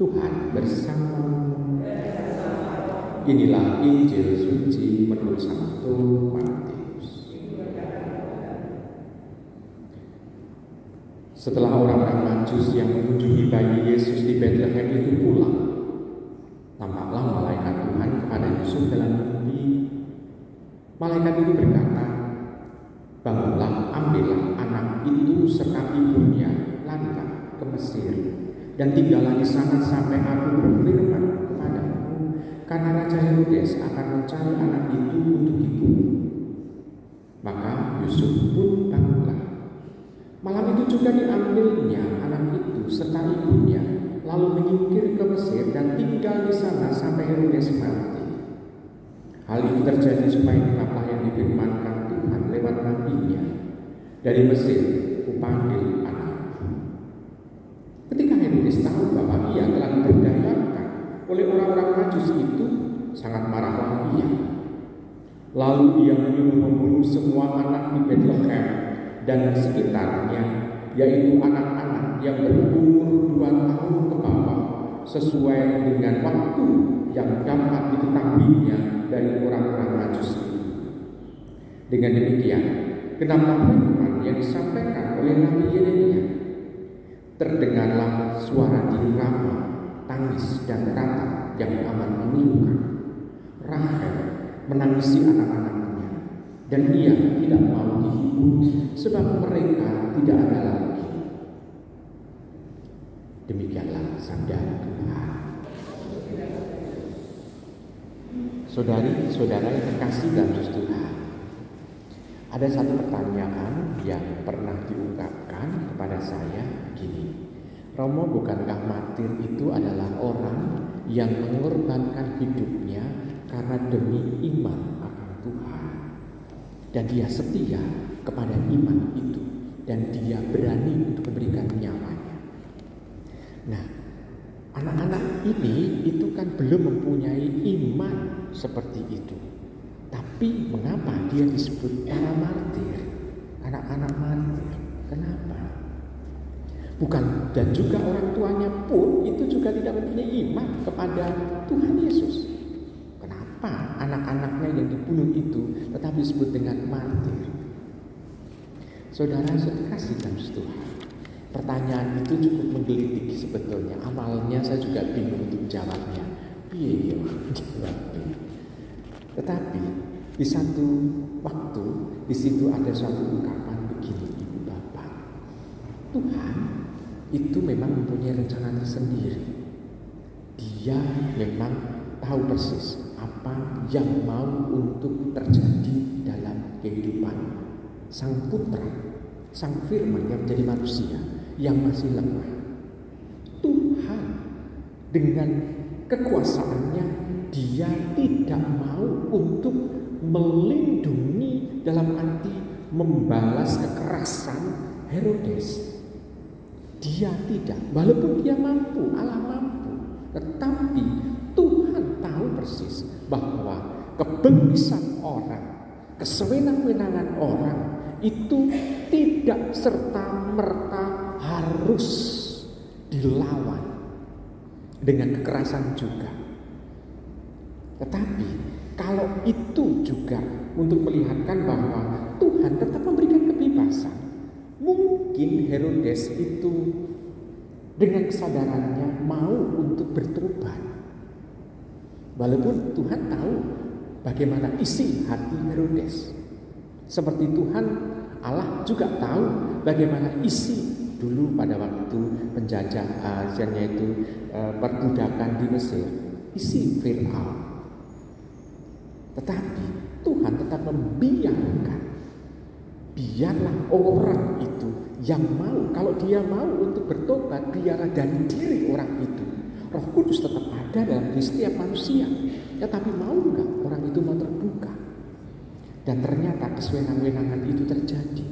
Tuhan bersamamu. Inilah Injil suci menurut Santo Matius. Setelah orang-orang Majus yang mengunjungi bayi Yesus di Bethlehem itu pulang, tampaklah malaikat Tuhan kepada Yusuf dalam mimpi. Malaikat itu berkata, "Bangunlah, ambillah anak itu serta ibunya, larilah ke Mesir, dan tinggallah di sana sampai aku berfirman kepadamu, karena Raja Herodes akan mencari anak itu untuk dibunuh." Maka Yusuf pun bangunlah. Malam itu juga diambilnya anak itu serta ibunya, lalu menyingkir ke Mesir dan tinggal di sana sampai Herodes mati. Hal itu terjadi supaya genaplah yang difirmankan Tuhan lewat nabinya, "Dari Mesir kupanggil anakku." Ketika Herodes tahu bahwa ia telah diberdayakan oleh orang-orang Majus itu, sangat marahlah ia. Lalu ia menyuruh membunuh semua anak di Bethlehem dan sekitarnya, yaitu anak-anak yang berumur 2 tahun ke bawah, sesuai dengan waktu yang dapat diketahuinya dari orang-orang Majus itu. Dengan demikian, genaplah firman yang disampaikan oleh Nabi Yeremia. Terdengarlah suara di Rama, tangis dan ratap yang amat memilukan. Rahel menangisi anak-anaknya, dan ia tidak mau dihibur sebab mereka tidak ada lagi. Demikianlah sabda Tuhan. Saudari-saudara yang terkasih dalam Tuhan, ada satu pertanyaan yang pernah diungkapkan kepada saya begini: Romo, bukankah martir itu adalah orang yang mengorbankan hidupnya karena demi iman akan Tuhan, dan dia setia kepada iman itu, dan dia berani untuk memberikan nyawanya? Nah, anak-anak ini itu kan belum mempunyai iman seperti itu. Tapi mengapa dia disebut para martir, anak-anak martir? Kenapa? Bukan, dan juga orang tuanya pun itu juga tidak mempunyai iman kepada Tuhan Yesus. Kenapa anak-anaknya yang dibunuh itu tetap disebut dengan martir? Saudara kasih dalam Tuhan, pertanyaan itu cukup menggelitik sebetulnya. Awalnya saya juga bingung untuk jawabnya. Iya, jawabnya. Tetapi di satu waktu, di situ ada suatu ungkapan begini, Ibu Bapak. Tuhan itu memang mempunyai rencana tersendiri. Dia memang tahu persis apa yang mau untuk terjadi dalam kehidupan Sang Putra, Sang Firman yang menjadi manusia yang masih lemah. Tuhan dengan kekuasaannya, dia tidak mau untuk melindungi dalam arti membalas kekerasan Herodes. Dia tidak, walaupun dia mampu, Allah mampu, tetapi Tuhan tahu persis bahwa kebengisan orang, kesewenang-wenangan orang itu tidak serta-merta harus dilawan dengan kekerasan juga. Tetapi kalau itu juga untuk melihatkan bahwa Tuhan tetap memberikan kebebasan, mungkin Herodes itu dengan kesadarannya mau untuk bertobat. Walaupun Tuhan tahu bagaimana isi hati Herodes. Seperti Tuhan Allah juga tahu bagaimana isi dulu pada waktu penjajahannya itu perbudakan di Mesir, isi Firaun. Tetapi Tuhan tetap membiarkan, biarlah orang itu yang mau, kalau dia mau untuk bertobat, biarlah dari diri orang itu. Roh Kudus tetap ada dalam diri setiap manusia. Tetapi mau enggak orang itu mau terbuka? Dan ternyata kesewenang-wenangan itu terjadi.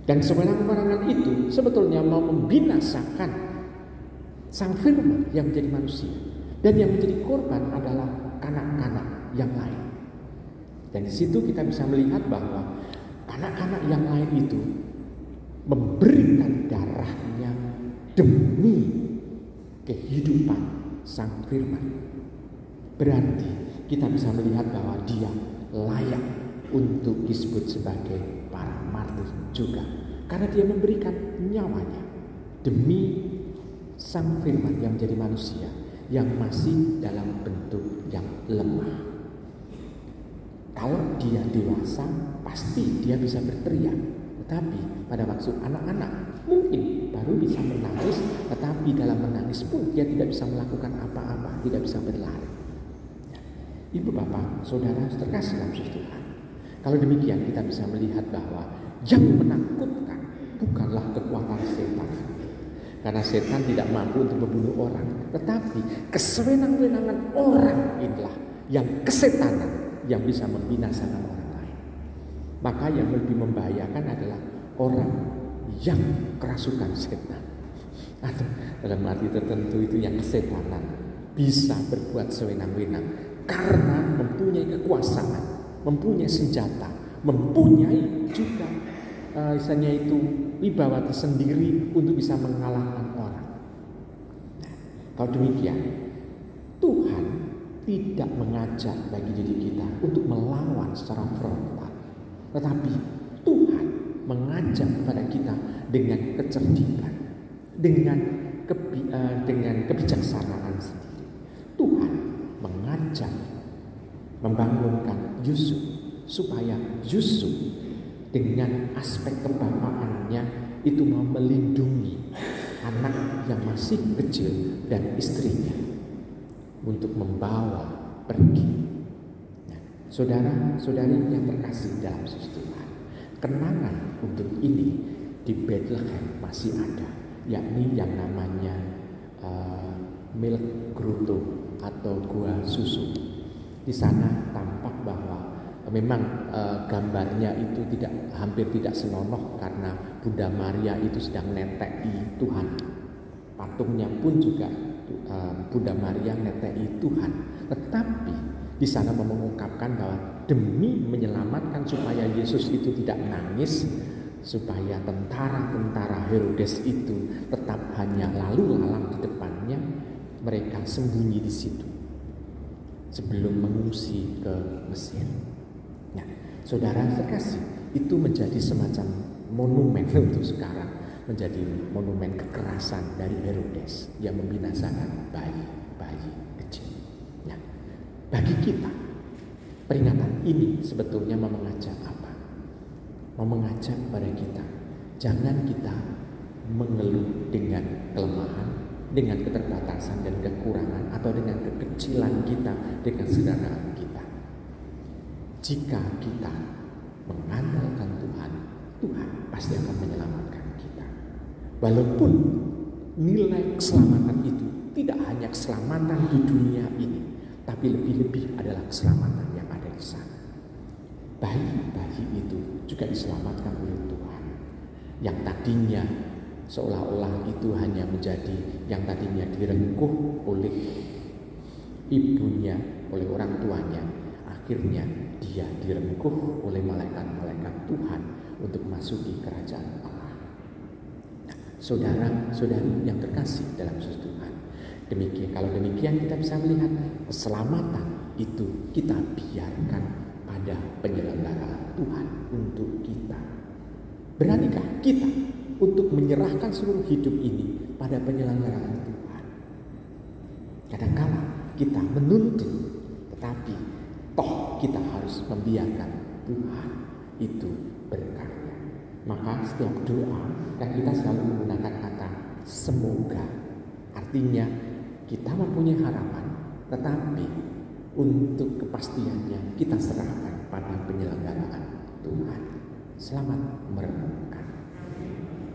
Dan kesewenang-wenangan itu sebetulnya mau membinasakan Sang Firman yang menjadi manusia. Dan yang menjadi korban adalah kanak-kanak yang lain. Dan di situ kita bisa melihat bahwa kanak-kanak yang lain itu memberikan darah demi kehidupan Sang Firman. Berarti kita bisa melihat bahwa dia layak untuk disebut sebagai para martir juga, karena dia memberikan nyawanya demi Sang Firman yang menjadi manusia yang masih dalam bentuk yang lemah. Kalau dia dewasa, pasti dia bisa berteriak. Tetapi pada waktu anak-anak mungkin baru bisa menangis, tetapi dalam menangis pun dia tidak bisa melakukan apa-apa, tidak bisa berlari. Ibu bapak, saudara terkasih dalam Tuhan. Kalau demikian kita bisa melihat bahwa yang menakutkan bukanlah kekuatan setan. Karena setan tidak mampu untuk membunuh orang, tetapi kesewenang-wenangan orang inilah yang kesetanan yang bisa membinasakan orang lain. Maka yang lebih membahayakan adalah orang yang kerasukan setan, atau dalam arti tertentu itu yang kesetanan bisa berbuat sewenang-wenang karena mempunyai kekuasaan, mempunyai senjata, mempunyai juga misalnya itu wibawa tersendiri untuk bisa mengalahkan orang. Nah, kalau demikian, Tuhan tidak mengajak bagi diri kita untuk melawan secara frontal, tetapi Tuhan mengajak kepada kita dengan kecerdikan, dengan kebijaksanaan sendiri. Tuhan mengajak, membangunkan Yusuf supaya Yusuf dengan aspek kebapaannya itu mau melindungi anak yang masih kecil dan istrinya untuk membawa pergi. Nah, saudara-saudari yang terkasih dalam Tuhan, kenangan untuk ini di Bethlehem masih ada, yakni yang namanya Milk Grotto atau gua susu. Di sana tampak bahwa memang gambarnya itu hampir tidak senonoh karena Bunda Maria itu sedang netei Tuhan. Patungnya pun juga Bunda Maria netei Tuhan. Tetapi di sana mengungkapkan bahwa demi menyelamatkan supaya Yesus itu tidak nangis, supaya tentara-tentara Herodes itu tetap hanya lalu lalang di depannya, mereka sembunyi di situ sebelum mengungsi ke Mesir. Nah, saudara terkasih, itu menjadi semacam monumen untuk sekarang, menjadi monumen kekerasan dari Herodes yang membinasakan bayi-bayi kecil. Nah, bagi kita peringatan ini sebetulnya mau mengajak apa? Mau mengajak pada kita, jangan kita mengeluh dengan kelemahan, dengan keterbatasan dan kekurangan, atau dengan kekecilan kita, dengan sederhanaan kita. Jika kita mengandalkan Tuhan, Tuhan pasti akan menyelamatkan kita. Walaupun nilai keselamatan itu tidak hanya keselamatan di dunia ini, tapi lebih-lebih adalah keselamatan yang ada di sana. Bayi-bayi itu juga diselamatkan oleh Tuhan. Yang tadinya seolah-olah itu hanya menjadi yang tadinya direngkuh oleh ibunya, oleh orang tuanya, akhirnya dia direngkuh oleh malaikat-malaikat Tuhan untuk masuki kerajaan Allah. Nah, saudara-saudari yang terkasih dalam Tuhan, kalau demikian kita bisa melihat keselamatan itu kita biarkan pada penyelenggaraan Tuhan untuk kita. Beranikah kita untuk menyerahkan seluruh hidup ini pada penyelenggaraan Tuhan? Kadang-kala kita menuntut, tetapi toh kita harus membiarkan Tuhan itu berkarya. Maka setiap doa kan kita selalu menggunakan kata semoga. Artinya kita mempunyai harapan, tetapi untuk kepastiannya kita serahkan pada penyelenggaraan Tuhan. Selamat merenungkan.